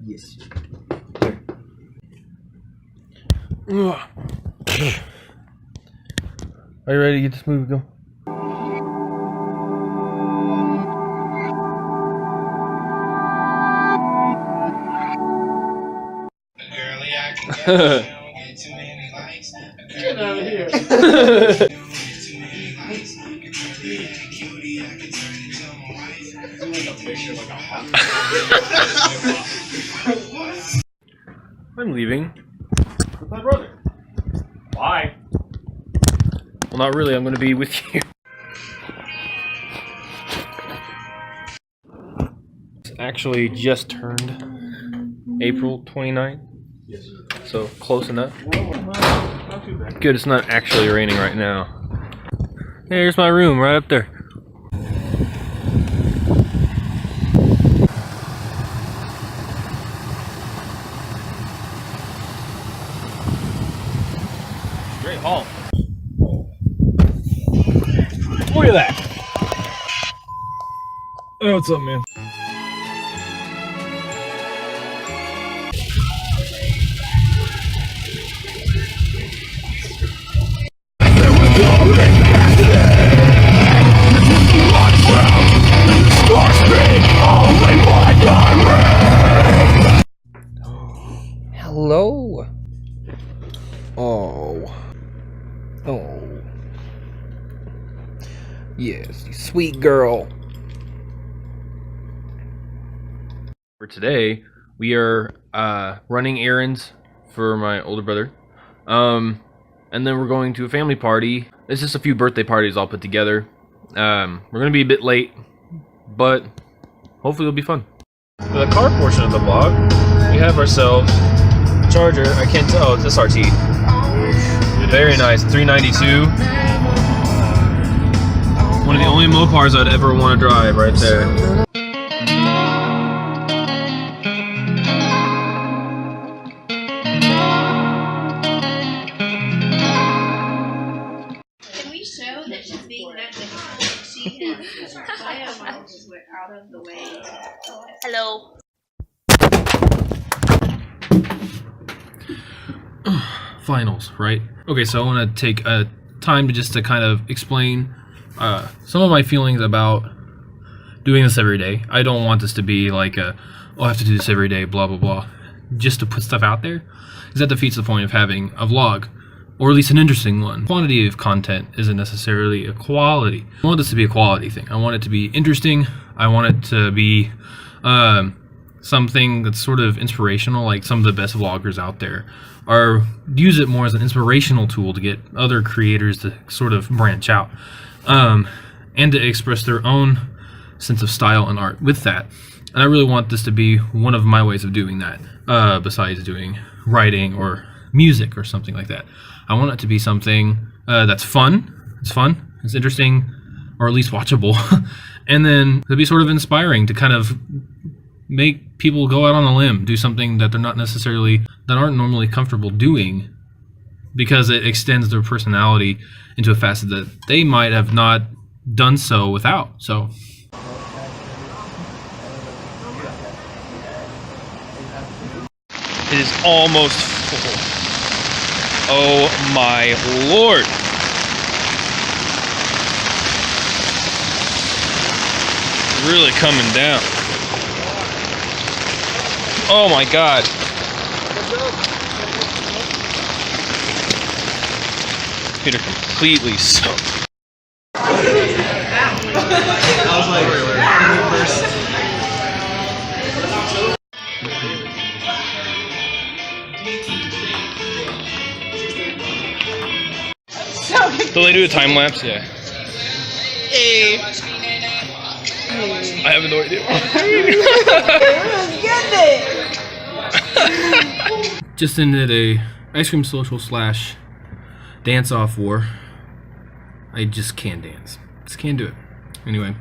Yes. Are you ready to get this movie going? Get out of here. I'm leaving. With my brother. Bye. Well, not really. I'm going to be with you. It's actually just turned April 29th. Yes, sir. So close enough. Not too bad. Good, it's not actually raining right now. Hey, here's my room right up there. Great haul. Look at that. Oh, what's up, man? Hello. Oh. Yes, you sweet girl. For today, we are running errands for my older brother. And then we're going to a family party. It's just a few birthday parties all put together. We're gonna be a bit late, but hopefully it'll be fun. For the car portion of the vlog, we have ourselves a Charger. I can't tell. Oh, it's SRT. Very nice. 392. One of the only Mopars I'd ever want to drive right there. Can we show that she's being that difficult? She is. Biomodels were out of the way. Hello. Finals, right? Okay, so I want to take a time to just to kind of explain some of my feelings about doing this every day. I don't want this to be like I have to do this every day, blah, blah, blah. Just to put stuff out there, because that defeats the point of having a vlog, or at least an interesting one. Quantity of content isn't necessarily a quality. I want this to be a quality thing. I want it to be interesting. I want it to be something that's sort of inspirational, like some of the best vloggers out there are use it more as an inspirational tool to get other creators to sort of branch out and to express their own sense of style and art with that. And I really want this to be one of my ways of doing that, besides doing writing or music or something like that. I want it to be something that's fun, it's interesting, or at least watchable, and then to be sort of inspiring to kind of make people go out on a limb, do something that they're not necessarily, that aren't normally comfortable doing, because it extends their personality into a facet that they might have not done so without. So it is almost full. Oh my lord. Really coming down. Oh my god. Feet are completely soaked. I was like, first. So they do a time lapse? Yeah. Hey. I have no idea. Just ended a ice cream social / dance off war. I just can't dance. Just can't do it. Anyway.